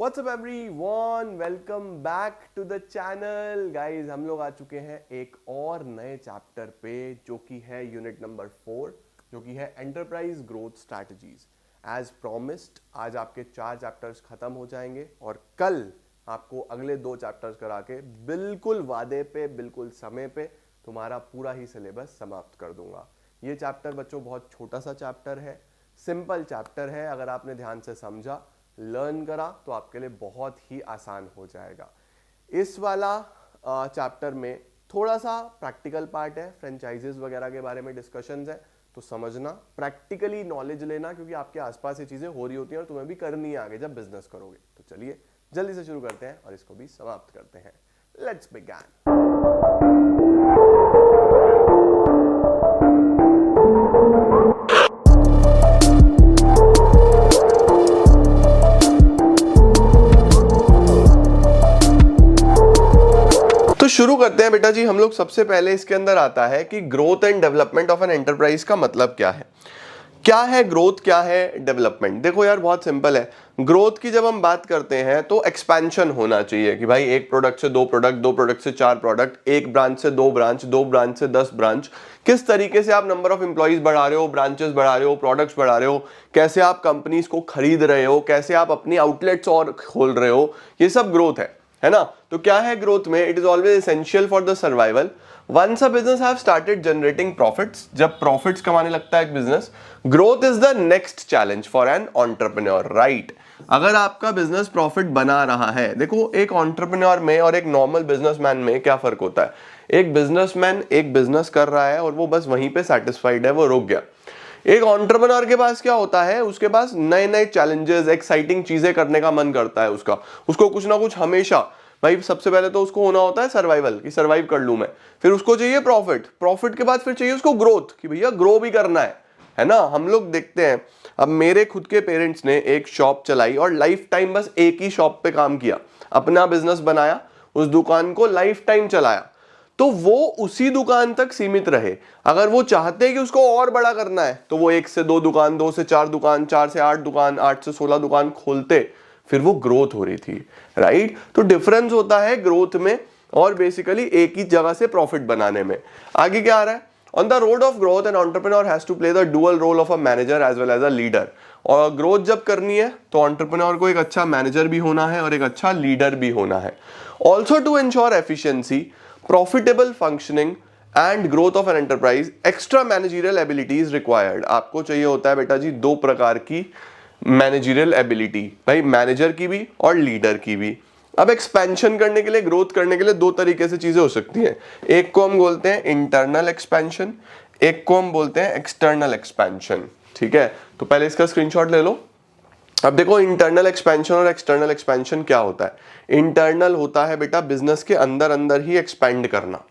What's up everyone, welcome back to the channel. Guys, हम लोग आ चुके हैं एक और नए चैप्टर पे जो कि है यूनिट नंबर 4, जो कि है enterprise growth strategies. As promised आज आपके 4 चैप्टर्स खत्म हो जाएंगे और कल आपको अगले 2 चैप्टर्स करा के बिल्कुल वादे पे, बिल्कुल समय पे तुम्हारा पूरा ही सिलेबस समाप्त कर दूंगा। ये चैप्टर बच्चों बहुत छोटा सा चैप्टर है, सिंपल चैप्टर है। अगर आपने ध्यान से समझा, लर्न करा तो आपके लिए बहुत ही आसान हो जाएगा। इस वाला चैप्टर में थोड़ा सा प्रैक्टिकल पार्ट है, फ्रेंचाइजेस वगैरह के बारे में डिस्कशंस है, तो समझना, प्रैक्टिकली नॉलेज लेना, क्योंकि आपके आसपास ये चीजें हो रही होती हैं और तुम्हें भी करनी है आगे जब बिजनेस करोगे। तो चलिए जल्दी से शुरू करते हैं और इसको भी समाप्त करते हैं। Let's begin. तो शुरू करते हैं बेटा जी। हम लोग सबसे पहले इसके अंदर आता है कि growth and development of an enterprise का मतलब क्या है। क्या है ग्रोथ, क्या है डेवलपमेंट? देखो यार, बहुत सिंपल है। ग्रोथ की जब हम बात करते हैं तो एक्सपेंशन होना चाहिए कि भाई एक प्रोडक्ट से 2 प्रोडक्ट, 2 प्रोडक्ट से 4 प्रोडक्ट, एक ब्रांच से 2 ब्रांच, 2 ब्रांच से 10 ब्रांच। किस तरीके से आप नंबर ऑफ एम्प्लॉइज बढ़ा रहे हो, ब्रांचेस बढ़ा रहे हो, प्रोडक्ट्स बढ़ा रहे हो, कैसे आप कंपनीज को खरीद रहे हो, कैसे आप अपनी आउटलेट्स और खोल रहे हो, ये सब ग्रोथ है ना। तो क्या है ग्रोथ में? It is always essential for the survival. Once a business have started generating profits, जब प्रॉफिट्स कमाने लगता है एक business, growth is the next challenge for an entrepreneur, right. अगर आपका बिजनेस प्रॉफिट बना रहा है, देखो एक एंटरप्रेन्योर में और एक नॉर्मल बिजनेसमैन में क्या फर्क होता है। एक बिजनेसमैन एक बिजनेस कर रहा है और वो बस वहीं पे सेटिस्फाइड है, वो रुक गया। एक एंटरप्रेन्योर के पास क्या होता है, उसके पास नए नए चैलेंजेस, एक्साइटिंग चीजें करने का मन करता है उसको कुछ ना कुछ हमेशा। भाई सबसे पहले तो उसको होना होता है सर्वाइवल, कि सर्वाइव कर लूं मैं। फिर उसको चाहिए प्रॉफिट, प्रॉफिट के बाद फिर चाहिए उसको ग्रोथ, कि भैया ग्रो भी करना है ना। हम लोग देखते हैं, अब मेरे खुद के पेरेंट्स ने एक शॉप चलाई और लाइफ टाइम बस एक ही शॉप पे काम किया, अपना बिजनेस बनाया, उस दुकान को लाइफ टाइम चलाया, तो वो उसी दुकान तक सीमित रहे। अगर वो चाहते हैं कि उसको और बड़ा करना है तो वो 1 से 2 दुकान, 2 से 4 दुकान, 4 से 8 दुकान, 8 से 16 दुकान खोलते, फिर वो ग्रोथ हो रही थी, राइट। तो डिफरेंस होता है ग्रोथ में और बेसिकली एक ही जगह से प्रॉफिट बनाने में। आगे क्या आ रहा है? On the road of growth an entrepreneur has to play the dual role of a manager as well as a leader. और ग्रोथ जब करनी है तो एंटरप्रेन्योर को एक अच्छा मैनेजर भी होना है और एक अच्छा लीडर भी होना है। Also to ensure efficiency, profitable functioning and growth of an enterprise, extra managerial abilities required. आपको चाहिए होता है बेटा जी 2 प्रकार की मैनेजरियल एबिलिटी, भाई मैनेजर की भी और लीडर की भी। अब एक्सपेंशन करने के लिए, ग्रोथ करने के लिए 2 तरीके से चीजें हो सकती हैं। एक को हम बोलते हैं इंटरनल एक्सपेंशन, एक को हम बोलते हैं एक्सटर्नल एक्सपेंशन, ठीक है। तो पहले इसका स्क्रीनशॉट ले लो। अब देखो इंटरनल एक्सपेंशन और एक्सटर्नल एक्सपेंशन क्या होता है। इंटरनल होता है बेटा बिजनेस के अंदर अंदर ही एक्सपेंड करना,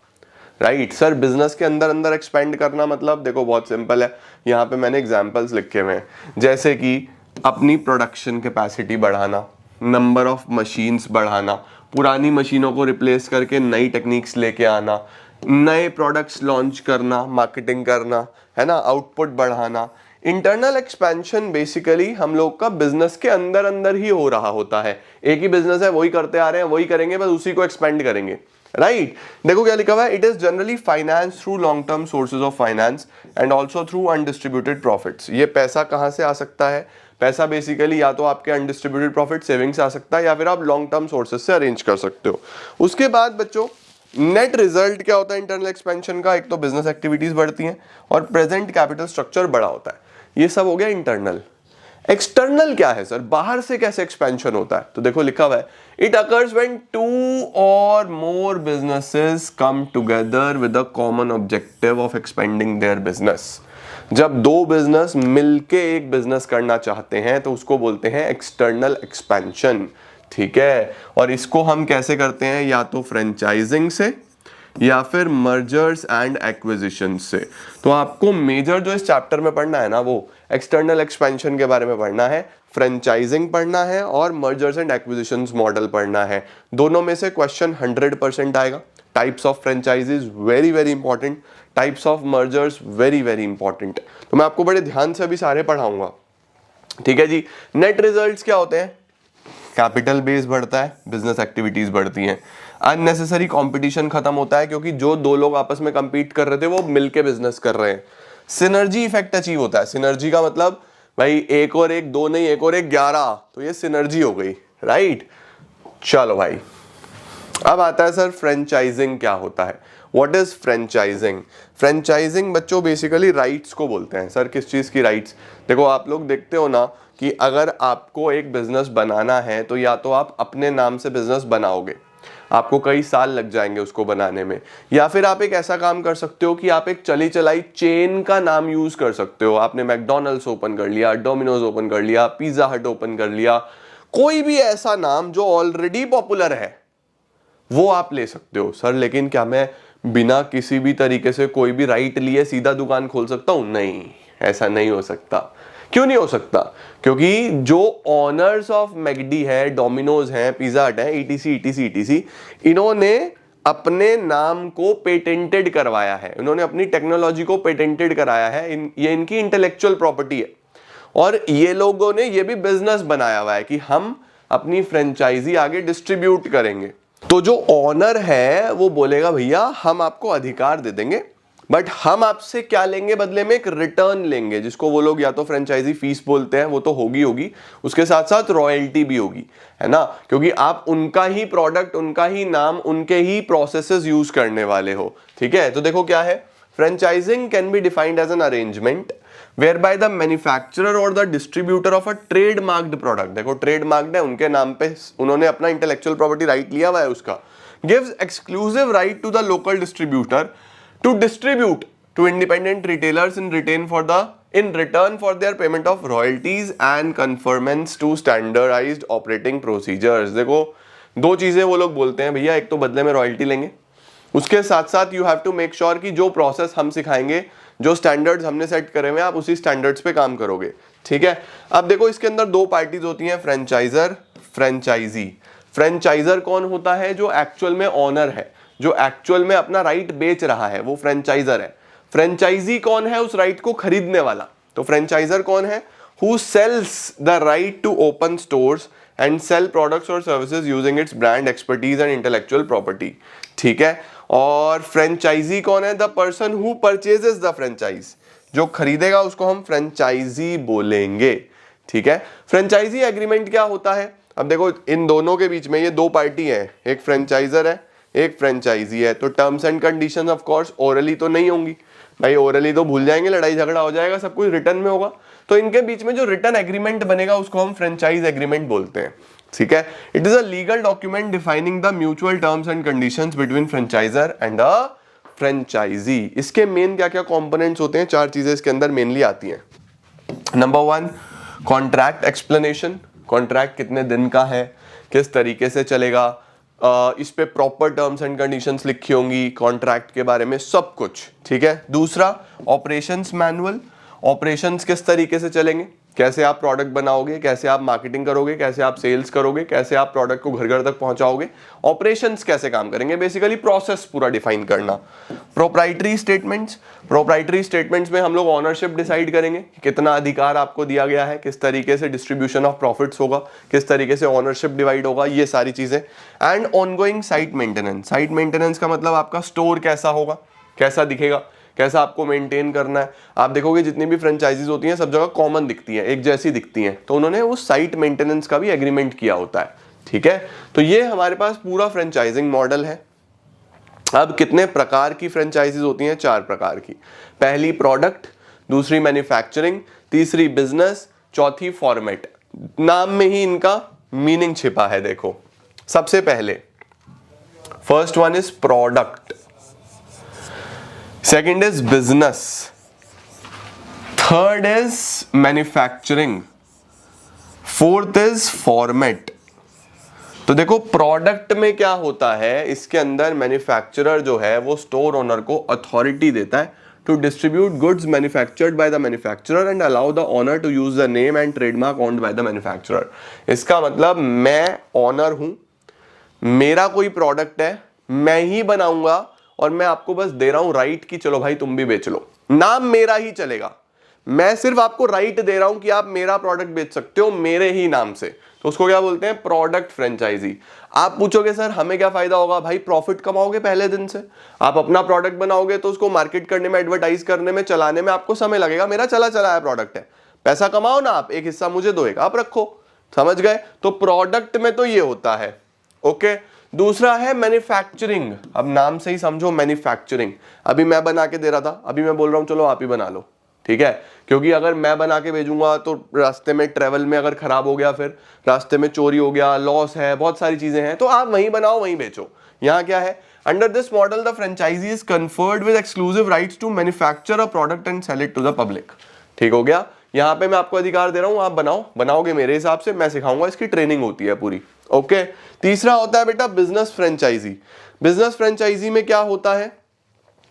राइट सर। बिजनेस के अंदर अंदर एक्सपेंड करना मतलब देखो बहुत सिंपल है। यहाँ पे मैंने एग्जांपल्स लिखे हुए हैं, जैसे कि अपनी प्रोडक्शन कैपेसिटी बढ़ाना, नंबर ऑफ मशीन्स बढ़ाना, पुरानी मशीनों को रिप्लेस करके नई टेक्निक्स लेके आना, नए प्रोडक्ट्स लॉन्च करना, मार्केटिंग करना, है ना, आउटपुट बढ़ाना। इंटरनल एक्सपेंशन बेसिकली हम लोग का बिजनेस के अंदर अंदर ही हो रहा होता है। एक ही बिजनेस है, वही करते आ रहे हैं, वही करेंगे, बस उसी को एक्सपेंड करेंगे, राइट। देखो क्या लिखा हुआ है, it is generally finance through long term sources of finance and also through undistributed profits. ये पैसा कहां से आ सकता है? पैसा बेसिकली या तो आपके अनडिस्ट्रीब्यूटेड प्रॉफिट सेविंग से आ सकता है या फिर आप लॉन्ग टर्म सोर्सेज से अरेंज कर सकते हो। उसके बाद बच्चों नेट रिजल्ट क्या होता है इंटरनल एक्सपेंशन का? एक तो बिजनेस एक्टिविटीज बढ़ती हैं और प्रेजेंट कैपिटल स्ट्रक्चर बड़ा होता है। ये सब हो गया इंटरनल। एक्सटर्नल क्या है सर? बाहर से कैसे एक्सपेंशन होता है? तो देखो लिखा हुआ है, it occurs when 2 or more businesses come together with a common objective of expanding their business. जब 2 बिजनेस मिलके एक बिजनेस करना चाहते हैं तो उसको बोलते हैं एक्सटर्नल एक्सपेंशन, ठीक है। और इसको हम कैसे करते हैं? या तो फ्रेंचाइजिंग से या फिर मर्जर्स एंड एक्विजिशन से। तो आपको मेजर जो इस चैप्टर में पढ़ना है ना, वो एक्सटर्नल एक्सपेंशन के बारे में पढ़ना है, फ्रेंचाइजिंग पढ़ना है और मर्जर्स एंड एक्विजिशंस मॉडल पढ़ना है। दोनों में से क्वेश्चन 100% आएगा। Types of franchises very very important, types of mergers very very important. तो मैं आपको बड़े ध्यान से अभी सारे पढ़ाऊंगा, ठीक है जी। नेट रिजल्ट्स क्या होते हैं? कैपिटल बेस बढ़ता है, बिजनेस एक्टिविटीज बढ़ती हैं, अननेसेसरी कंपटीशन खत्म होता है क्योंकि जो दो लोग आपस में compete कर रहे थे वो मिलके बिजनेस कर रहे हैं, सिनर्जी इफेक्ट अचीव होता है। सिनर्जी का मतलब भाई एक और एक दो नहीं, एक और एक 11, तो ये सिनर्जी हो गई, राइट। चलो भाई, अब आता है सर फ्रेंचाइजिंग क्या होता है, व्हाट इज फ्रेंचाइजिंग। फ्रेंचाइजिंग बच्चों बेसिकली राइट्स को बोलते हैं। सर किस चीज की राइट्स? देखो आप लोग देखते हो ना कि अगर आपको एक बिजनेस बनाना है तो या तो आप अपने नाम से बिजनेस बनाओगे, आपको कई साल लग जाएंगे उसको बनाने में, या फिर आप एक ऐसा काम कर सकते हो कि आप एक चली चलाई चेन का नाम यूज कर सकते हो। आपने मैकडॉनल्ड्स ओपन कर लिया, डोमिनोज ओपन कर लिया, पिज्जा हट ओपन कर लिया, कोई भी ऐसा नाम जो ऑलरेडी पॉपुलर है वो आप ले सकते हो। सर लेकिन क्या मैं बिना किसी भी तरीके से कोई भी राइट लिए सीधा दुकान खोल सकता हूं? नहीं, ऐसा नहीं हो सकता। क्यों नहीं हो सकता? क्योंकि जो ऑनर्स ऑफ मैकडी है, डोमिनोज है, पिज्जा हट है, ईटीसी ईटीसी ईटीसी, इन्होंने अपने नाम को पेटेंटेड करवाया है, इन्होंने अपनी टेक्नोलॉजी को पेटेंटेड कराया है, ये इनकी इंटेलेक्चुअल प्रॉपर्टी है। और ये लोगों ने ये भी बिजनेस बनाया हुआ है कि हम अपनी फ्रेंचाइजी आगे डिस्ट्रीब्यूट करेंगे। तो जो ऑनर है वो बोलेगा भैया हम आपको अधिकार दे देंगे, बट हम आपसे क्या लेंगे बदले में? एक रिटर्न लेंगे, जिसको वो लोग या तो फ्रेंचाइजी फीस बोलते हैं, वो तो होगी, उसके साथ साथ रॉयल्टी भी होगी, है ना, क्योंकि आप उनका ही प्रोडक्ट, उनका ही नाम, उनके ही प्रोसेसेस यूज करने वाले हो। ठीक है, तो देखो क्या है, franchising can be defined as an arrangement whereby the manufacturer or the distributor of a trademarked product, देखो trademarked है, उनके नाम पे उन्होंने अपना intellectual property right लिया हुआ है उसका, gives exclusive right to the local distributor to distribute to independent retailers in return for their payment of royalties and conformance to standardized operating procedures। देखो दो चीजें वो लोग बोलते हैं भैया, एक तो बदले में रॉयल्टी लेंगे, उसके साथ साथ you have to make sure कि जो प्रोसेस हम सिखाएंगे, जो स्टैंडर्ड्स हमने सेट करे हुए हैं, आप उसी स्टैंडर्ड्स पे काम करोगे। ठीक है, अब देखो इसके अंदर दो पार्टीज होती हैं, फ्रेंचाइजर, फ्रेंचाइजी। फ्रेंचाइजर कौन होता है? जो एक्चुअल में ऑनर है, जो एक्चुअल में अपना राइट बेच रहा है, वो फ्रेंचाइजर है। फ्रेंचाइजी कौन है? उस राइट को खरीदने वाला। तो फ्रेंचाइजर कौन है? Who sells the right to open stores and sell products और services using its brand expertise and intellectual property. ठीक है, और फ्रेंचाइजी कौन है? The person who purchases the franchise, जो खरीदेगा उसको हम फ्रेंचाइजी बोलेंगे। ठीक है, फ्रेंचाइजी एग्रीमेंट क्या होता है? अब देखो इन दोनों के बीच में ये दो पार्टी है, एक फ्रेंचाइजर है, एक फ्रेंचाइजी है, तो terms and conditions of course orally तो नहीं होंगी भाई, ओरली तो भूल जाएंगे, लड़ाई झगड़ा हो जाएगा, सब कुछ रिटर्न में होगा। तो इनके बीच में जो रिटर्न एग्रीमेंट बनेगा उसको हम फ्रेंचाइज एग्रीमेंट बोलते हैं। ठीक है, it is a legal document defining the mutual terms and conditions between franchiser and a franchisee. इसके मेन क्या क्या कंपोनेंट्स होते हैं? चार चीजें इसके अंदर मेनली आती हैं। नंबर 1, कॉन्ट्रैक्ट एक्सप्लेनेशन, कॉन्ट्रैक्ट कितने दिन का है, किस तरीके से चलेगा, इस पे प्रॉपर टर्म्स एंड कंडीशंस लिखी होंगी कॉन्ट्रैक्ट के बारे में, सब कुछ। ठीक है, दूसरा ऑपरेशंस मैनुअल, ऑपरेशंस किस तरीके से चलेंगे, कैसे आप प्रोडक्ट बनाओगे, कैसे आप मार्केटिंग करोगे, कैसे आप सेल्स करोगे, कैसे आप प्रोडक्ट को घर घर तक पहुंचाओगे, ऑपरेशंस कैसे काम करेंगे, बेसिकली प्रोसेस पूरा डिफाइन करना। प्रोप्राइटरी स्टेटमेंट्स, प्रोप्राइटरी स्टेटमेंट्स में हम लोग ऑनरशिप डिसाइड करेंगे, कितना अधिकार आपको दिया गया है, किस तरीके से डिस्ट्रीब्यूशन ऑफ प्रॉफिट्स होगा, किस तरीके से ऑनरशिप डिवाइड होगा, ये सारी चीजें। And ongoing site maintenance, site maintenance का मतलब आपका स्टोर कैसा होगा, कैसा दिखेगा, कैसा आपको मेंटेन करना है। आप देखोगे जितनी भी फ्रेंचाइजीज होती हैं सब जगह कॉमन दिखती हैं, एक जैसी दिखती हैं, तो उन्होंने उस साइट मेंटेनेंस का भी एग्रीमेंट किया होता है। ठीक है, तो ये हमारे पास पूरा फ्रेंचाइजिंग मॉडल है। अब कितने प्रकार की फ्रेंचाइजीज होती हैं? 4 प्रकार की। पहली प्रोडक्ट, दूसरी मैन्युफैक्चरिंग, तीसरी बिजनेस, चौथी फॉर्मेट। नाम में ही इनका मीनिंग छिपा है। देखो सबसे पहले first one is product, second is business, third is manufacturing, fourth is format. तो देखो प्रोडक्ट में क्या होता है, इसके अंदर मैन्युफैक्चरर जो है वो स्टोर ओनर को अथॉरिटी देता है to distribute goods manufactured by the manufacturer and allow the owner to use the name and trademark owned by the manufacturer. इसका मतलब मैं ओनर हूं, मेरा कोई प्रोडक्ट है, मैं ही बनाऊंगा और मैं आपको बस दे रहा हूं राइट कि चलो भाई तुम भी बेच लो, नाम मेरा ही चलेगा, मैं सिर्फ आपको राइट दे रहा हूं कि आप मेरा प्रोडक्ट बेच सकते हो मेरे ही नाम से। तो उसको क्या बोलते हैं, प्रोडक्ट फ्रेंचाइजी। आप पूछोगे सर हमें क्या फायदा होगा, भाई प्रॉफिट कमाओगे पहले दिन से। आप अपना प्रोडक्ट बनाओगे तो उसको मार्केट करने में, एडवर्टाइज करने में, चलाने में आपको समय लगेगा। मेरा चला चलाया प्रोडक्ट है, पैसा कमाओ ना आप, एक हिस्सा मुझे दो, एक आप रखो, समझ गए। तो प्रोडक्ट में तो ये होता है। ओके, दूसरा है मैन्युफैक्चरिंग। अब नाम से ही समझो मैन्युफैक्चरिंग। अभी मैं बना के दे रहा था, अभी मैं बोल रहा हूं चलो आप ही बना लो, ठीक है। क्योंकि अगर मैं बना के भेजूंगा तो रास्ते में ट्रेवल में अगर खराब हो गया, फिर रास्ते में चोरी हो गया, लॉस है, बहुत सारी चीजें हैं, तो आप वहीं बनाओ वहीं बेचो। यहां क्या है, under this model the franchisee is conferred with exclusive rights to manufacture a product and sell it to the public. ठीक हो गया, यहां पे मैं आपको अधिकार दे रहा हूं, आप बनाओ, बनाओगे मेरे हिसाब से, मैं सिखाऊंगा, इसकी ट्रेनिंग होती है पूरी। ओके, तीसरा होता है बेटा बिजनेस फ्रेंचाइजी। बिजनेस फ्रेंचाइजी में क्या होता है,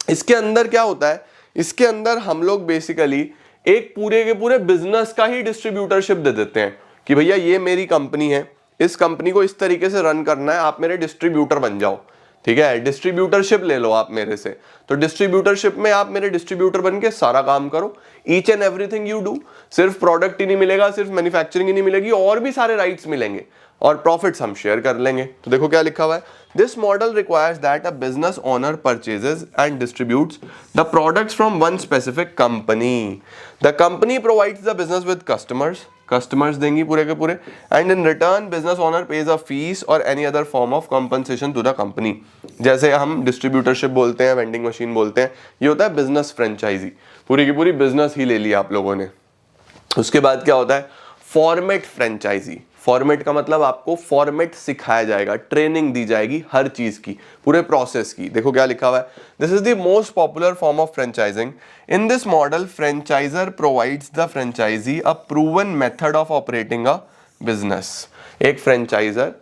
इसके अंदर क्या होता है, इसके अंदर हम लोग बेसिकली एक पूरे के पूरे बिजनेस का ही डिस्ट्रीब्यूटरशिप दे देते हैं कि भैया ये मेरी कंपनी है, इस कंपनी को इस तरीके से रन करना है, आप मेरे डिस्ट्रीब्यूटर बन जाओ। ठीक है, डिस्ट्रीब्यूटरशिप ले लो आप मेरे से। तो डिस्ट्रीब्यूटरशिप में आप मेरे डिस्ट्रीब्यूटर बन के सारा काम करो, each and everything you do. सिर्फ प्रोडक्ट ही नहीं मिलेगा, सिर्फ मैन्युफैक्चरिंग ही नहीं मिलेगी, और भी सारे राइट्स मिलेंगे, और प्रॉफिट्स हम शेयर कर लेंगे। तो देखो क्या लिखा हुआ है, this model requires that a business owner purchases and distributes the products from one specific company. The company provides the business with customers, customers देंगी पूरे के पूरे, and in return business owner pays a fee or any other form of compensation to the company. जैसे हम distributorship बोलते हैं, vending machine बोलते हैं, ये होता है बिजनेस फ्रेंचाइजी। पूरी की पूरी बिजनेस ही ले लिया आप लोगों ने। उसके बाद क्या होता है, फॉर्मेट फ्रेंचाइजी। फॉर्मेट का मतलब आपको फॉर्मेट सिखाया जाएगा, ट्रेनिंग दी जाएगी हर चीज की, पूरे प्रोसेस की। देखो क्या लिखा हुआ है, this is the most popular form of franchising. In this model franchiser provides the franchisee a proven method of operating a business. एक फ्रेंचाइजर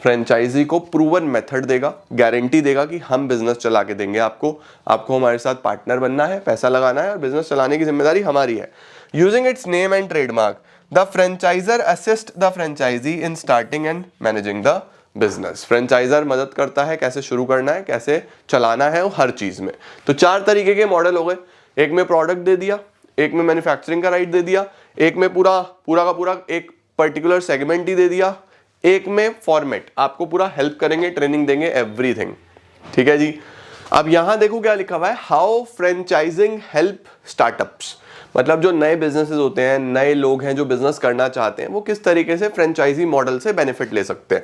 फ्रेंचाइजी को प्रूवन मेथड देगा, गारंटी देगा कि हम बिजनेस चला के देंगे आपको, आपको हमारे साथ पार्टनर बनना है, पैसा लगाना है, और बिजनेस चलाने की जिम्मेदारी हमारी है। Using its name and trademark the franchiser assist the franchisee in starting and managing the business. Franchiser मदद करता है कैसे शुरू करना है, कैसे चलाना है, वो हर चीज में। तो चार तरीके के मॉडल हो गए, एक में प्रोडक्ट दे दिया, एक में मैन्युफैक्चरिंग का राइट दे दिया, एक में पूरा का पूरा एक पर्टिकुलर सेगमेंट ही दे दिया, एक में फॉर्मेट, आपको पूरा हेल्प करेंगे, ट्रेनिंग देंगे, एवरीथिंग। ठीक है जी। अब यहां देखो क्या लिखा हुआ है, हाउ फ्रेंचाइजिंग हेल्प स्टार्टअप्स। मतलब जो नए बिजनेसेस होते हैं, नए लोग हैं जो बिजनेस करना चाहते हैं, वो किस तरीके से फ्रेंचाइजी मॉडल से बेनिफिट ले सकते हैं।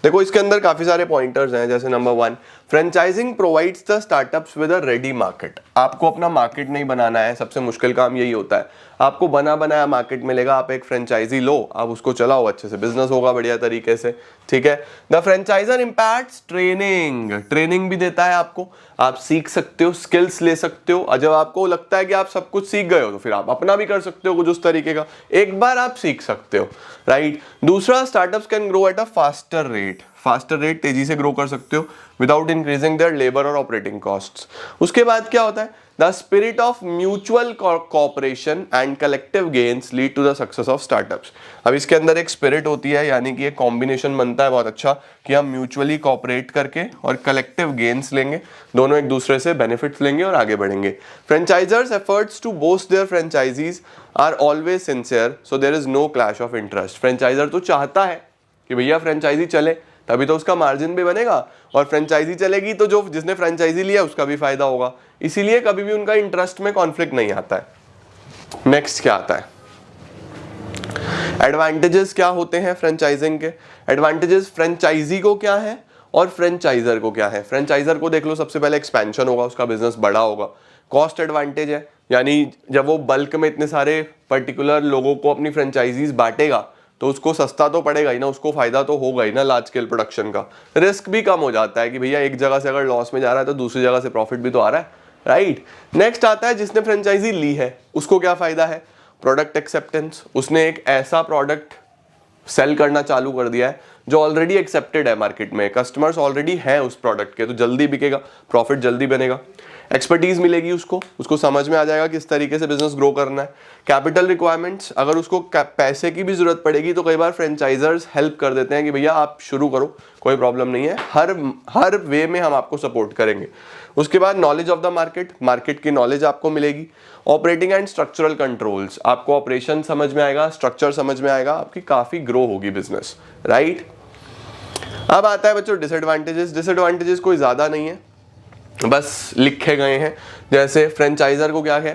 देखो इसके अंदर काफी सारे पॉइंटर्स हैं। जैसे number 1, franchising provides the startups with a ready market. आपको अपना मार्केट नहीं बनाना है, सबसे मुश्किल काम यही होता है। आपको बना बनाया मार्केट मिलेगा, आप एक फ्रेंचाइजी लो, आप उसको चलाओ, अच्छे से बिजनेस होगा बढ़िया तरीके से। ठीक है, the franchisor impacts training, training भी देता है आपको, आप सीख सकते हो, स्किल्स ले सकते हो। और जब आपको लगता है कि आप सब कुछ सीख गए हो, तो फिर आप अपना भी कर सकते हो कुछ उस तरीके का, एक बार आप सीख सकते हो, राइट। दूसरा, startups can grow at a faster rate, faster rate, तेजी से ग्रो कर सकते हो विदाउट इंक्रीजिंग देयर लेबर और ऑपरेटिंग कॉस्ट्स। उसके बाद क्या होता है, the spirit of mutual cooperation and collective gains lead to the success of startups. अब इसके अंदर एक स्पिरिट होती है, यानी कि एक कॉम्बिनेशन बनता है बहुत अच्छा, कि हम म्यूचुअली कॉपरेट करके और कलेक्टिव गेन्स लेंगे, दोनों एक दूसरे से बेनिफिट्स लेंगे और आगे बढ़ेंगे। Franchisers efforts to boost their franchisees are always sincere, so there is no clash of interest. Franchiser तो चाहता है कि भैया फ्रेंचाइजी चले, तभी तो उसका मार्जिन भी बनेगा, और फ्रेंचाइजी चलेगी तो जो जिसने फ्रेंचाइजी लिया उसका भी फायदा होगा, इसीलिए कभी भी उनका इंटरेस्ट में कॉन्फ्लिक्ट नहीं आता है। नेक्स्ट क्या आता है, एडवांटेजेस क्या होते हैं फ्रेंचाइजिंग के। एडवांटेजेस फ्रेंचाइजी को क्या है और फ्रेंचाइजर को क्या है। फ्रेंचाइजर को देख लो, सबसे पहले एक्सपेंशन होगा, उसका बिजनेस बड़ा होगा। कॉस्ट एडवांटेज है, यानी जब वो बल्क में इतने सारे पर्टिकुलर लोगों को अपनी फ्रेंचाइजीज बांटेगा तो उसको सस्ता तो पड़ेगा ही ना, उसको फायदा तो होगा ही ना लार्ज स्केल प्रोडक्शन का। रिस्क भी कम हो जाता है कि भैया एक जगह से अगर लॉस में जा रहा है तो दूसरी जगह से प्रॉफिट भी तो आ रहा है, राइट। नेक्स्ट आता है जिसने फ्रेंचाइजी ली है उसको क्या फायदा है, प्रोडक्ट एक्सेप्टेंस। उसने एक ऐसा प्रोडक्ट सेल करना चालू कर दिया है जो ऑलरेडी एक्सेप्टेड है मार्केट में, कस्टमर्स ऑलरेडी हैं उस प्रोडक्ट के, तो जल्दी बिकेगा, प्रॉफिट जल्दी बनेगा। एक्सपर्टीज मिलेगी उसको, उसको समझ में आ जाएगा किस तरीके से बिजनेस ग्रो करना है। कैपिटल रिक्वायरमेंट्स, अगर उसको पैसे की भी जरूरत पड़ेगी तो कई बार फ्रेंचाइजर्स हेल्प कर देते हैं कि भैया आप शुरू करो, कोई प्रॉब्लम नहीं है, हर वे में हम आपको सपोर्ट करेंगे। उसके बाद knowledge of the market, market की नॉलेज आपको मिलेगी। ऑपरेटिंग एंड स्ट्रक्चरल कंट्रोल्स, आपको ऑपरेशन समझ में आएगा, स्ट्रक्चर समझ में आएगा, आपकी काफी ग्रो होगी बिजनेस, राइट। अब आता है बच्चों डिसएडवांटेजेस। डिसएडवांटेजेस कोई ज्यादा नहीं है, बस लिखे गए हैं। जैसे फ्रेंचाइजर को क्या है,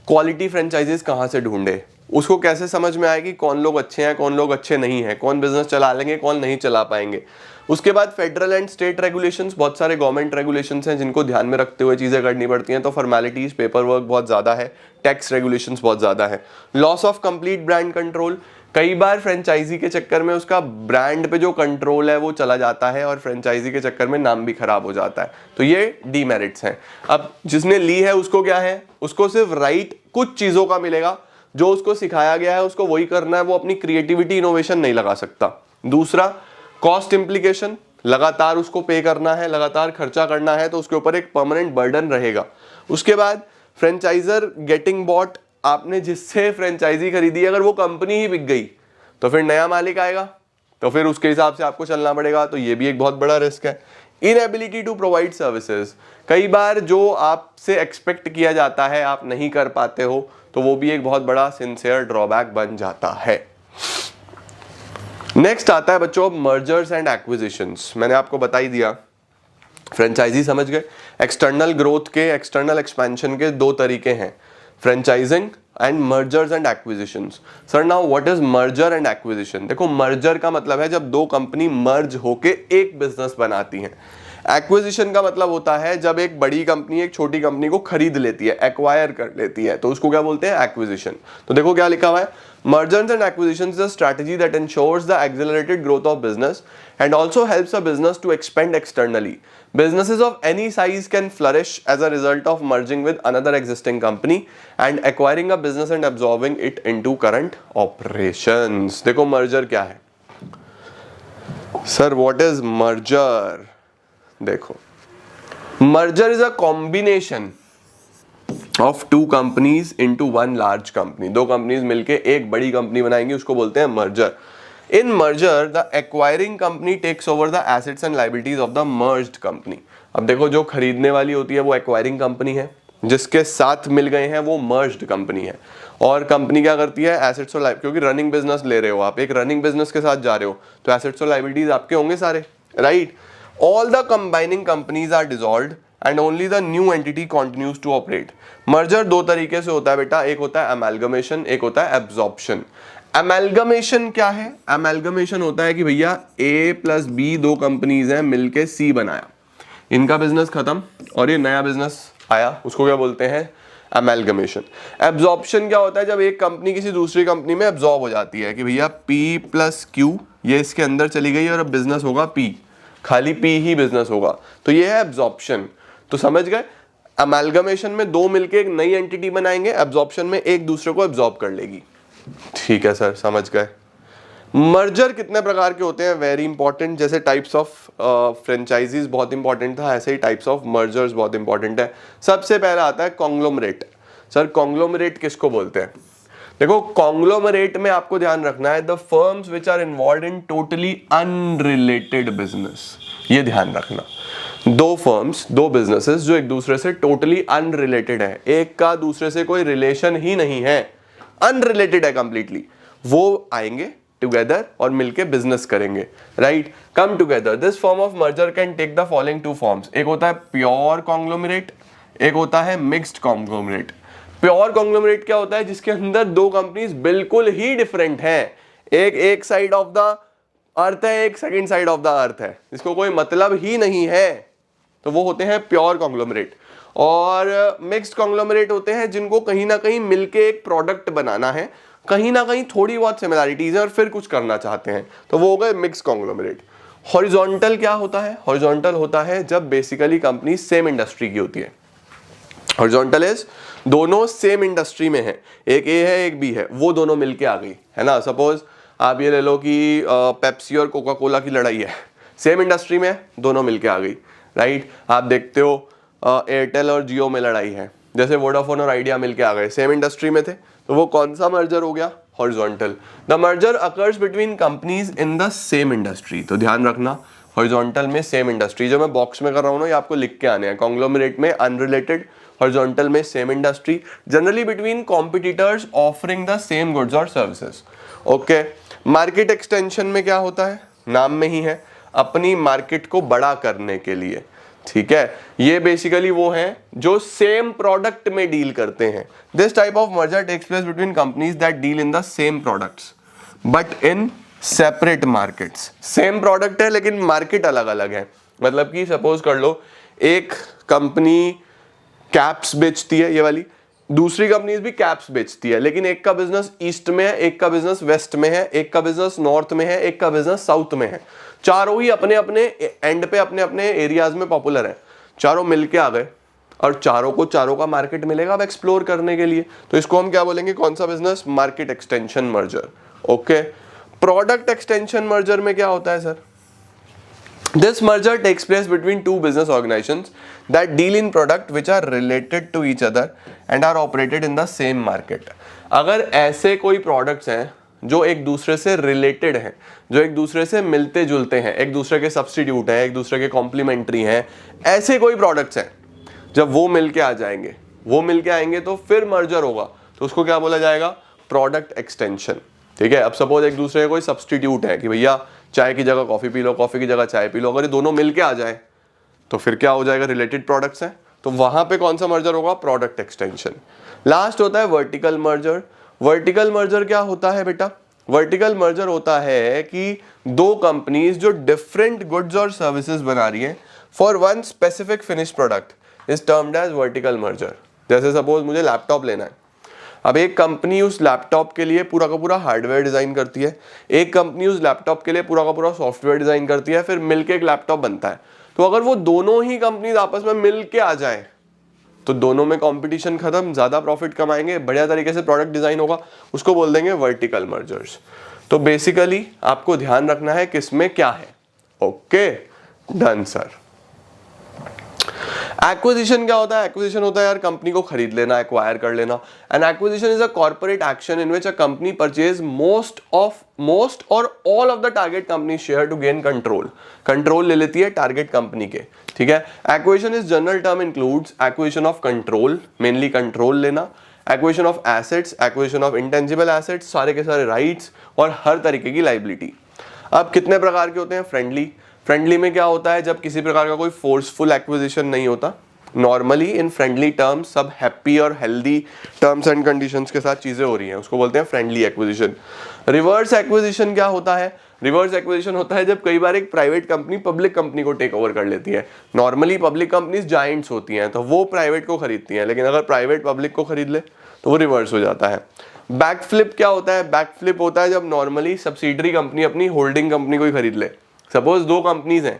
क्वालिटी फ्रेंचाइजीज कहाँ से ढूंढे, उसको कैसे समझ में आएगी कौन लोग अच्छे हैं कौन लोग अच्छे नहीं हैं, कौन बिजनेस चला लेंगे कौन नहीं चला पाएंगे। उसके बाद फेडरल एंड स्टेट रेगुलेशंस, बहुत सारे गवर्नमेंट रेगुलेशंस हैं जिनको ध्यान में रखते हुए चीजें करनी पड़ती हैं, तो फॉर्मेलिटीज, पेपर वर्क बहुत ज्यादा है, टैक्स रेगुलेशंस बहुत ज्यादा है। Loss of complete brand control, कई बार फ्रेंचाइजी के चक्कर में उसका ब्रांड पे जो कंट्रोल है वो चला जाता है और फ्रेंचाइजी के चक्कर में नाम भी खराब हो जाता है, तो ये डीमेरिट्स हैं। अब जिसने ली है उसको क्या है, उसको सिर्फ राइट कुछ चीजों का मिलेगा, जो उसको सिखाया गया है उसको वही करना है, वो अपनी क्रिएटिविटी इनोवेशन नहीं लगा सकता। दूसरा कॉस्ट इंप्लीकेशन, लगातार उसको पे करना है, लगातार खर्चा करना है, तो उसके ऊपर एक परमानेंट बर्डन रहेगा। उसके बाद फ्रेंचाइजर गेटिंग बॉट, आपने जिससे फ्रेंचाइजी खरीदी अगर वो कंपनी ही बिक गई तो फिर नया मालिक आएगा, तो फिर उसके हिसाब से आपको चलना पड़ेगा, तो ये भी एक बहुत बड़ा रिस्क है। इनएबिलिटी टू प्रोवाइड सर्विसेज, कई बार जो आपसे एक्सपेक्ट किया जाता है आप नहीं कर पाते हो, तो वो भी एक बहुत बड़ा सिंसियर ड्रॉबैक बन जाता है। नेक्स्ट आता है बच्चों मर्जर्स एंड एक्विजिशंस। मैंने आपको बता ही दिया, फ्रेंचाइजी समझ गए। एक्सटर्नल ग्रोथ के, एक्सटर्नल एक्सपेंशन के दो तरीके हैं, franchising and mergers and acquisitions. Sir now what is merger and acquisition? देखो मर्जर का मतलब है जब दो कंपनी मर्ज होके एक बिजनेस बनाती हैं। एक्विजिशन का मतलब होता है जब एक बड़ी कंपनी एक छोटी कंपनी को खरीद लेती है, एक्वायर कर लेती है, तो उसको क्या बोलते हैं, एक्विजिशन। तो देखो क्या लिखा हुआ है, mergers and acquisitions is a strategy that ensures the accelerated growth of business and also helps a business to expand externally. Businesses of any size can flourish as a result of merging with another existing company and acquiring a business and absorbing it into current operations. देखो merger क्या है sir, what is merger? देखो merger is a combination of two companies into one large company. दो companies मिलके एक बड़ी company बनाएंगी, उसको बोलते हैं merger. In merger the acquiring company takes over the assets and liabilities of the merged company. अब देखो जो खरीदने वाली होती है वो एक्वायरिंग कंपनी है, जिसके साथ मिल गए हैं वो मर्ज्ड कंपनी है, और कंपनी क्या करती है, एसेट्स और लायबिलिटी, क्योंकि रनिंग बिजनेस ले रहे हो आप, एक रनिंग बिजनेस के साथ जा रहे हो तो एसेट्स और लायबिलिटीज आपके होंगे सारे, right. All the combining companies are dissolved and only the new entity continues to operate. Merger दो तरीके से होता है बेटा, एक होता है अमेलगमेशन, एक होता है एब्जॉर्प्शन। अमेलगमेशन क्या है, अमेलगमेशन होता है कि भैया A प्लस B दो कंपनीज हैं मिलके C बनाया, इनका बिजनेस खत्म और ये नया बिजनेस आया, उसको क्या बोलते हैं, अमेलगमेशन। एब्जॉर्प्शन क्या होता है, जब एक कंपनी किसी दूसरी कंपनी में एब्जॉर्ब हो जाती है कि भैया P प्लस Q ये इसके अंदर चली गई और अब बिजनेस होगा P, खाली P ही बिजनेस होगा, तो ये है एब्जॉर्प्शन। तो समझ गए, अमेलगमेशन में दो मिलके एक नई एंटिटी बनाएंगे, एब्जॉर्प्शन में एक दूसरे को एब्जॉर्ब कर लेगी। ठीक है सर, समझ गए। मर्जर कितने प्रकार के होते हैं, वेरी इंपॉर्टेंट। जैसे टाइप्स ऑफ फ्रेंचाइजीज बहुत इंपॉर्टेंट था, ऐसे ही टाइप्स ऑफ मर्जर्स बहुत इंपॉर्टेंट है। सबसे पहला आता है कॉन्ग्लोमरेट। सर कॉन्ग्लोमरेट किसको बोलते हैं? देखो कॉन्ग्लोमरेट में आपको ध्यान रखना है the firms which are involved in totally unrelated business. ये ध्यान रखना, दो फर्म्स, दो बिजनेसेस जो एक दूसरे से टोटली अनरिलेटेड है, एक का दूसरे से कोई रिलेशन ही नहीं है, अनरिलेटेड है कंप्लीटली, वो आएंगे टुगेदर और मिलके बिजनेस करेंगे, right, come together. This form of merger can take the following two forms. एक होता है प्योर कॉन्ग्लोमरेट, एक होता है मिक्स्ड कॉन्ग्लोमरेट। प्योर कॉन्ग्लोमरेट क्या होता है, जिसके अंदर दो कंपनीज बिल्कुल ही डिफरेंट हैं, एक साइड ऑफ द अर्थ है, एक second side of the earth है, इसको कोई मतलब ही नहीं है, तो वो होते हैं प्योर कॉन्ग्लोमरेट। और मिक्स्ड कॉन्ग्लोमरेट होते हैं जिनको कहीं ना कहीं मिलके एक प्रोडक्ट बनाना है, कहीं ना कहीं थोड़ी बहुत सिमिलैरिटीज है और फिर कुछ करना चाहते हैं, तो वो हो गए मिक्स्ड कॉन्ग्लोमरेट। हॉरिजॉन्टल क्या होता है, हॉरिजॉन्टल होता है जब बेसिकली कंपनी सेम इंडस्ट्री की होती है। हॉरिजॉन्टल इज दोनों सेम इंडस्ट्री में है, एक ए है एक बी है, वो दोनों मिलके आ गई है ना। सपोज आप ये ले लो कि पेप्सी और कोका कोला की लड़ाई है, सेम इंडस्ट्री में दोनों मिलके आ गई, राइट। आप देखते हो एयरटेल और जियो में लड़ाई है, जैसे वोडाफोन और आइडिया मिलके आ गए, सेम इंडस्ट्री में थे, तो वो कौन सा मर्जर हो गया? Horizontal. The merger occurs between companies in the same industry. तो ध्यान रखना, हॉरिजॉन्टल में सेम इंडस्ट्री, जो मैं बॉक्स में कर रहा हूँ ना, ये आपको लिख के आने हैं। कॉन्ग्लोमरेट में अनरिलेटेड, हॉरिजॉन्टल में same industry, generally between competitors offering the same goods और सर्विसेज। ओके, मार्केट एक्सटेंशन में क्या होता है? नाम में ही है, अपनी मार्केट को बड़ा करने के लिए, ठीक है। ये बेसिकली वो हैं जो सेम प्रोडक्ट में डील करते हैं। This type of merger takes place between companies that deal in the same products but in separate markets. Same product है लेकिन मार्केट अलग अलग है। मतलब कि सपोज कर लो, एक कंपनी कैप्स बेचती है, ये वाली, दूसरी कंपनीज भी कैप्स बेचती है, लेकिन एक का बिजनेस ईस्ट में है, एक का बिजनेस वेस्ट में है, एक का बिजनेस नॉर्थ में है, एक का बिजनेस साउथ में है। चारों ही अपने अपने एंड पे अपने अपने एरियाज में पॉपुलर है, चारों मिलके आ गए और चारों को चारों का मार्केट मिलेगा अब एक्सप्लोर करने के लिए। तो इसको हम क्या बोलेंगे? कौन सा business? Market extension merger. Okay, product extension merger में क्या होता है sir? This merger takes place between two business organizations that deal in product which are related to each other and are operated in the same market. अगर ऐसे कोई products हैं जो एक दूसरे से रिलेटेड हैं, जो एक दूसरे से मिलते जुलते हैं, एक दूसरे के सब्स्टिट्यूट हैं, एक दूसरे के कॉम्प्लीमेंट्री हैं, ऐसे कोई प्रोडक्ट्स हैं, जब वो मिलके आ जाएंगे, वो मिलके आएंगे तो फिर मर्जर होगा, तो उसको क्या बोला जाएगा? Product extension. ठीक है, अब सपोज एक दूसरे का कोई सब्स्टिट्यूट है कि भैया चाय की जगह कॉफी पी लो, कॉफी की जगह चाय पी लो, अगर ये दोनों मिलके आ जाए तो फिर क्या हो जाएगा? रिलेटेड प्रोडक्ट्स हैं, तो वहां पे कौन सा मर्जर होगा? Product extension. लास्ट होता है वर्टिकल मर्जर। वर्टिकल मर्जर क्या होता है बेटा? वर्टिकल मर्जर होता है कि दो कंपनीज जो डिफरेंट गुड्स और सर्विसेज बना रही है for one specific finish product is termed as vertical merger. जैसे सपोज मुझे लैपटॉप लेना है, अब एक कंपनी उस लैपटॉप के लिए पूरा का पूरा हार्डवेयर डिजाइन करती है, एक कंपनी उस लैपटॉप के लिए पूरा का पूरा सॉफ्टवेयर डिजाइन करती है, फिर मिलके एक लैपटॉप बनता है। तो अगर वो दोनों ही कंपनीज आपस में मिलके आ जाए तो दोनों में कंपटीशन खत्म, ज्यादा प्रॉफिट कमाएंगे, बढ़िया तरीके से प्रोडक्ट डिजाइन होगा, उसको बोल देंगे वर्टिकल मर्जर्स। तो बेसिकली आपको ध्यान रखना है किसमें क्या है। Okay, done sir. एक्विजिशन क्या होता है? एक्विजिशन होता है यार कंपनी को खरीद लेना, एक्वायर कर लेना। An acquisition is a corporate action in which a company purchase most or all of the target company share to gain control. Control ले लेती है टारगेट कंपनी के, ठीक है। Acquisition is general term includes acquisition of control, mainly control लेना, acquisition of assets, acquisition of intangible assets, सारे के सारे राइट्स और हर तरीके की लाइबिलिटी। अब कितने प्रकार के होते हैं? फ्रेंडली। फ्रेंडली में क्या होता है? जब किसी प्रकार का कोई फोर्सफुल एक्विजिशन नहीं होता, नॉर्मली इन फ्रेंडली टर्म्स सब हैप्पी और हेल्दी टर्म्स एंड कंडीशंस के साथ चीजें हो रही हैं, उसको बोलते हैं फ्रेंडली एक्विजिशन। रिवर्स एक्विजिशन क्या होता है? रिवर्स एक्विजिशन होता है जब कई बार एक प्राइवेट कंपनी पब्लिक कंपनी को टेक ओवर कर लेती है। नॉर्मली पब्लिक कंपनीज जायंट्स होती हैं तो वो प्राइवेट को खरीदती हैं, लेकिन अगर प्राइवेट पब्लिक को खरीद ले तो वो रिवर्स हो जाता है। बैकफ्लिप क्या होता है? बैकफ्लिप होता है जब नॉर्मली सब्सिडरी कंपनी अपनी होल्डिंग कंपनी को ही खरीद ले। सपोज दो कंपनीज हैं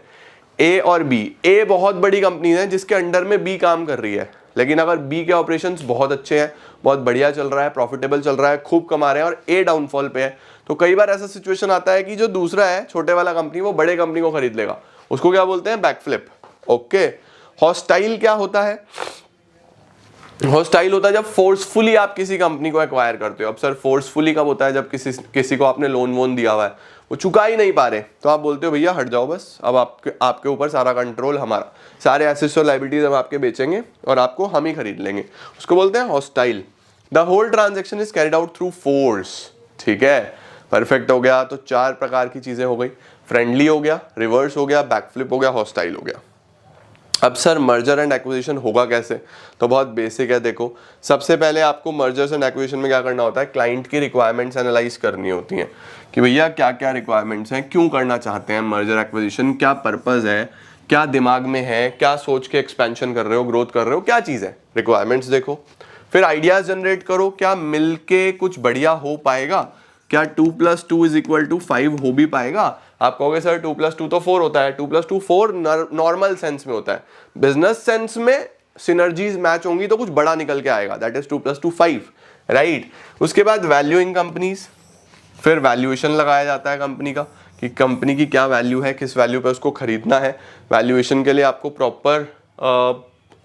ए और बी। ए बहुत बड़ी कंपनी है जिसके अंडर में बी काम कर रही है, लेकिन अगर बी के ऑपरेशंस बहुत अच्छे हैं, बहुत बढ़िया चल रहा है, प्रॉफिटेबल चल रहा है, खूब कमा रहे हैं और ए डाउनफॉल पे है, तो कई बार ऐसा सिचुएशन आता है कि जो दूसरा है छोटे वाला कंपनी वो बड़े कंपनी को खरीद लेगा, उसको क्या बोलते हैं? बैकफ्लिप। ओके। हॉस्टाइल क्या होता है? हॉस्टाइल होता है जब फोर्सफुली आप किसी कंपनी को एक्वायर करते हो। अब सर फोर्सफुली कब होता है? जब किसी को आपने लोन वोन दिया हुआ है, वो चुका ही नहीं पा रहे, तो आप बोलते हो भैया हट जाओ बस, अब आपके ऊपर सारा कंट्रोल हमारा, सारे एसेट्स और लायबिलिटीज हम आपके बेचेंगे और आपको हम ही खरीद लेंगे, उसको बोलते हैं hostile. The whole transaction is carried out through force. ठीक है, परफेक्ट हो गया। तो चार प्रकार की चीजें हो गई, फ्रेंडली हो गया, रिवर्स हो गया, बैकफ्लिप हो गया, हॉस्टाइल हो गया। अब सर मर्जर एंड एक्विजिशन होगा कैसे? तो बहुत बेसिक है। देखो, सबसे पहले आपको मर्जर्स एंड एक्विजिशन में क्या करना होता है? क्लाइंट की रिक्वायरमेंट्स एनालाइज करनी होती हैं कि भैया क्या क्या रिक्वायरमेंट्स हैं, क्यों करना चाहते हैं मर्जर एक्विजिशन, क्या पर्पस है, क्या दिमाग में है, क्या सोच के एक्सपेंशन कर रहे हो, ग्रोथ कर रहे हो, क्या चीज़ है। रिक्वायरमेंट्स देखो, फिर आइडियाज जनरेट करो, क्या मिलके कुछ बढ़िया हो पाएगा, क्या 2 + 2 = 5 हो भी पाएगा। आप कहोगे सर 2 + 2 तो 4 होता है। 2 + 2 4 नॉर्मल सेंस में होता है, बिजनेस सेंस में सिनर्जीज मैच होंगी तो कुछ बड़ा निकल के आएगा, दैट इज 2 + 2 5, राइट। उसके बाद वैल्यूइंग कंपनीज, फिर वैल्यूएशन लगाया जाता है कंपनी का कि कंपनी की क्या वैल्यू है, किस वैल्यू पे उसको खरीदना है। वैल्यूएशन के लिए आपको प्रॉपर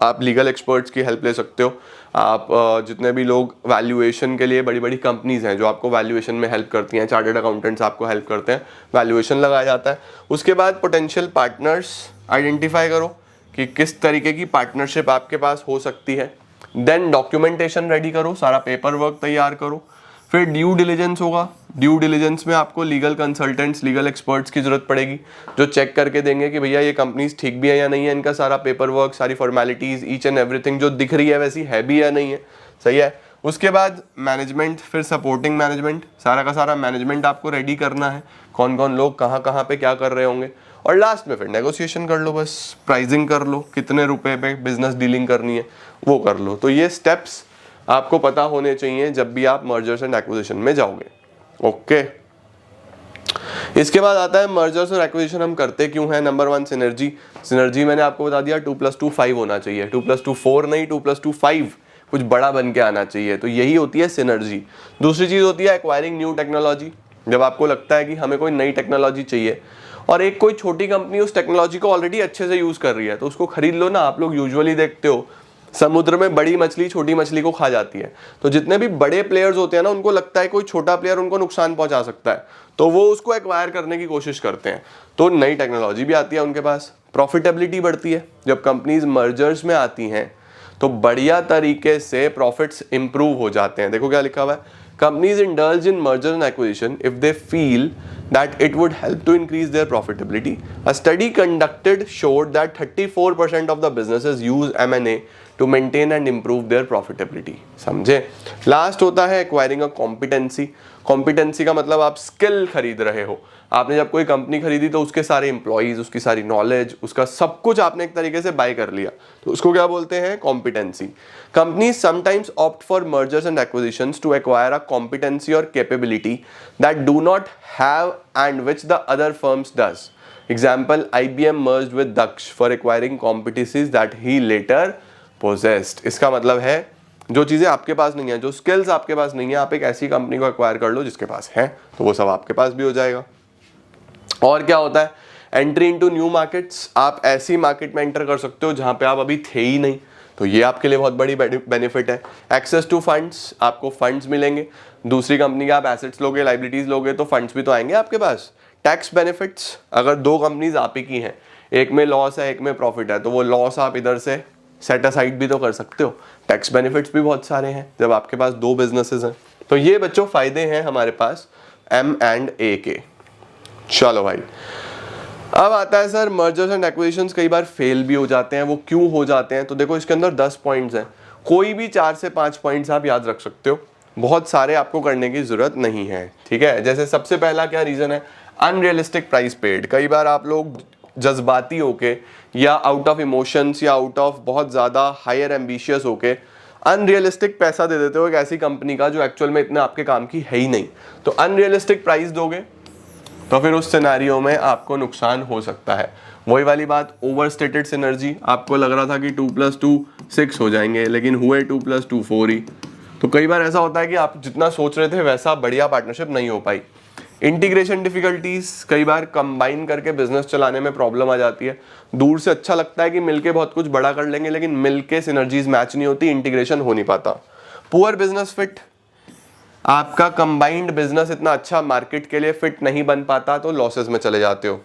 आप लीगल एक्सपर्ट्स की हेल्प ले सकते हो। आप जितने भी लोग वैल्यूएशन के लिए, बड़ी बड़ी कंपनीज हैं जो आपको वैल्यूएशन में हेल्प करती हैं, चार्टर्ड अकाउंटेंट्स आपको हेल्प करते हैं, वैल्यूएशन लगाया जाता है। उसके बाद पोटेंशियल पार्टनर्स आइडेंटिफाई करो कि किस तरीके की पार्टनरशिप आपके पास हो सकती है। देन डॉक्यूमेंटेशन रेडी करो, सारा पेपर वर्क तैयार करो। फिर ड्यू डिलिजेंस होगा। ड्यू डिलिजेंस में आपको लीगल कंसल्टेंट्स, लीगल एक्सपर्ट्स की जरूरत पड़ेगी जो चेक करके देंगे कि भैया ये कंपनीज ठीक भी है या नहीं है, इनका सारा पेपर वर्क, सारी फॉर्मेलिटीज, ईच एंड एवरीथिंग जो दिख रही है वैसी है भी या नहीं है, सही है। उसके बाद मैनेजमेंट, फिर सपोर्टिंग मैनेजमेंट, सारा का सारा मैनेजमेंट आपको रेडी करना है, कौन कौन लोग कहाँ कहाँ पे क्या कर रहे होंगे। और लास्ट में फिर नेगोशिएशन कर लो, बस प्राइसिंग कर लो, कितने रुपए पे बिजनेस डीलिंग करनी है वो कर लो। तो ये स्टेप्स आपको पता होने चाहिए जब भी आप मर्जर्स एंड एक्विजिशन में जाओगे। ओके, इसके बाद आता है मर्जर्स और एक्विजिशन हम करते क्यों हैं। Number 1 synergy. सिनर्जी मैंने आपको बता दिया 2 + 2 5 होना चाहिए, 2 + 2 4 नहीं, 2 + 2 5 कुछ बड़ा बन के आना चाहिए, तो यही होती है सिनर्जी। दूसरी चीज होती है एक्वायरिंग न्यू टेक्नोलॉजी। जब आपको लगता है कि हमें कोई नई टेक्नोलॉजी चाहिए और एक कोई छोटी कंपनी उस टेक्नोलॉजी को ऑलरेडी अच्छे से यूज कर रही है, तो उसको खरीद लो ना। आप लोग यूजुअली देखते हो समुद्र में बड़ी मछली छोटी मछली को खा जाती है, तो जितने भी बड़े प्लेयर्स होते हैं ना, उनको लगता है कोई छोटा प्लेयर उनको नुकसान पहुंचा सकता है, तो वो उसको एक्वायर करने की कोशिश करते हैं। तो नई टेक्नोलॉजी भी आती है उनके पास, प्रॉफिटेबिलिटी बढ़ती है। जब कंपनीज मर्जर्स में आती हैं तो बढ़िया तरीके से प्रॉफिट्स इंप्रूव हो जाते हैं। देखो क्या लिखा हुआ है, companies indulge in merger and acquisition if they feel that it would help to increase their profitability. A study conducted showed that 34% of the businesses use M&A to maintain and improve their profitability. समझे। Last होता है acquiring अ competency. Competency का मतलब आप skill खरीद रहे हो। आपने जब कोई कंपनी खरीदी तो उसके सारे एम्प्लॉइज, उसकी सारी नॉलेज, उसका सब कुछ आपने एक तरीके से बाय कर लिया, तो उसको क्या बोलते हैं, competency. Companies sometimes opt for mergers and acquisitions to acquire a competency or capability that do not have and which the other firms does. Example, IBM merged with Daksh for acquiring competencies that he later possessed. इसका मतलब है जो चीज़ें आपके पास नहीं है, जो skills आपके पास नहीं है, आप एक ऐसी कंपनी को एक्वायर कर लो जिसके पास है, तो वो सब आपके पास भी हो जाएगा। और क्या होता है, एंट्री इनटू न्यू मार्केट्स। आप ऐसी मार्केट में एंटर कर सकते हो जहां पे आप अभी थे ही नहीं, तो ये आपके लिए बहुत बड़ी बेनिफिट है। एक्सेस टू फंड्स, आपको फंड्स मिलेंगे। दूसरी कंपनी के आप एसेट्स लोगे, लाइबिलिटीज लोगे, तो फंड्स भी तो आएंगे आपके पास। टैक्स बेनिफिट्स, अगर दो कंपनीज आप ही की हैं, एक में लॉस है एक में प्रॉफिट है, तो वो लॉस आप इधर से सेट असाइड भी तो कर सकते हो। टैक्स बेनिफिट्स भी बहुत सारे हैं जब आपके पास दो बिजनेसेस हैं। तो ये बच्चों फायदे हैं हमारे पास M&A के। चलो भाई, अब आता है सर मर्जर्स एंड एक्विजिशंस कई बार फेल भी हो जाते हैं, वो क्यों हो जाते हैं। तो देखो इसके अंदर 10 पॉइंट्स हैं, कोई भी 4 से 5 पॉइंट्स आप याद रख सकते हो, बहुत सारे आपको करने की जरूरत नहीं है, ठीक है। जैसे सबसे पहला क्या रीजन है, अनरियलिस्टिक प्राइस पेड। कई बार आप लोग जज्बाती होके या आउट ऑफ इमोशंस या आउट ऑफ बहुत ज़्यादा हायर एम्बिशियस होके अनरियलिस्टिक पैसा दे देते हो एक ऐसी कंपनी का जो एक्चुअल में इतना आपके काम की है ही नहीं। तो अनरियलिस्टिक प्राइस दोगे तो फिर उस सिनेरियो में आपको नुकसान हो सकता है। वही वाली बात, ओवर स्टेटेड सिनर्जी, आपको लग रहा था कि 2 + 2 6 हो जाएंगे, लेकिन हुए 2 + 2 4 ही। तो कई बार ऐसा होता है कि आप जितना सोच रहे थे वैसा बढ़िया पार्टनरशिप नहीं हो पाई। इंटीग्रेशन डिफिकल्टीज, कई बार कंबाइन करके बिजनेस चलाने में प्रॉब्लम आ जाती है। दूर से अच्छा लगता है कि मिलके बहुत कुछ बड़ा कर लेंगे, लेकिन मिलके सिनर्जीज मैच नहीं होती, इंटीग्रेशन हो नहीं पाता। पुअर बिजनेस फिट, आपका कंबाइंड बिजनेस इतना अच्छा मार्केट के लिए फिट नहीं बन पाता, तो लॉसेस में चले जाते हो।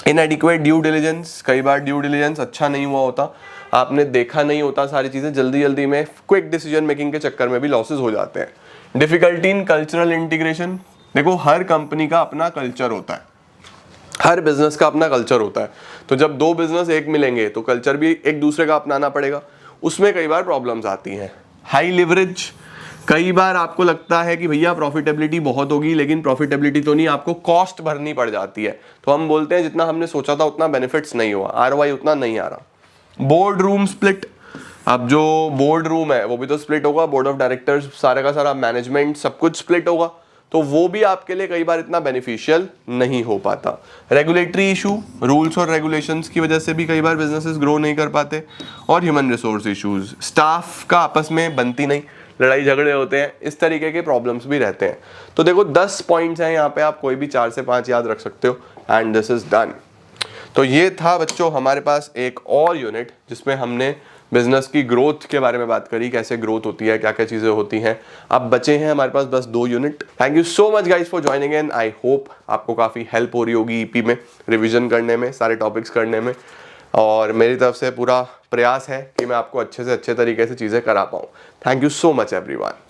इनएडिक्वेट ड्यू डिलिजेंस, कई बार ड्यू डिलिजेंस अच्छा नहीं हुआ होता, आपने देखा नहीं होता सारी चीजें, जल्दी जल्दी में क्विक डिसीजन मेकिंग के चक्कर में भी लॉसेस हो जाते हैं। डिफिकल्टी इन कल्चरल इंटीग्रेशन, देखो हर कंपनी का अपना कल्चर होता है, हर बिजनेस का अपना कल्चर होता है, तो जब दो बिजनेस एक मिलेंगे तो कल्चर भी एक दूसरे का अपनाना पड़ेगा, उसमें कई बार प्रॉब्लम्स आती हैं। हाई लिवरेज, कई बार आपको लगता है कि भैया प्रॉफिटेबिलिटी बहुत होगी, लेकिन प्रॉफिटेबिलिटी तो नहीं, आपको कॉस्ट भरनी पड़ जाती है, तो हम बोलते हैं जितना हमने सोचा था उतना बेनिफिट्स नहीं हुआ, ROI उतना नहीं आ रहा। बोर्ड रूम स्प्लिट, अब जो बोर्ड रूम है वो भी तो स्प्लिट होगा, बोर्ड ऑफ डायरेक्टर्स, सारे का सारा मैनेजमेंट सब कुछ स्प्लिट होगा, तो वो भी आपके लिए कई बार इतना बेनिफिशियल नहीं हो पाता। रेगुलेटरी इशू, रूल्स और रेगुलेशंस की वजह से भी कई बार बिजनेसेस ग्रो नहीं कर पाते। और ह्यूमन रिसोर्स इश्यूज, स्टाफ का आपस में बनती नहीं, लड़ाई झगड़े होते हैं, इस तरीके के प्रॉब्लम्स भी रहते हैं। तो देखो 10 पॉइंट्स हैं यहाँ पे, आप कोई भी 4 से 5 याद रख सकते हो, एंड दिस इज डन। तो ये था बच्चों हमारे पास एक और यूनिट जिसमें हमने बिजनेस की ग्रोथ के बारे में बात करी, कैसे ग्रोथ होती है, क्या क्या चीजें होती हैं। अब बचे हैं हमारे पास बस 2 unit. Thank you so much guys for joining in. I hope आपको काफी हेल्प हो रही होगी ईपी में रिवीजन करने में, सारे टॉपिक्स करने में, और मेरी तरफ से पूरा प्रयास है कि मैं आपको अच्छे से अच्छे तरीके से चीजें करा पाऊँ। Thank you so much everyone.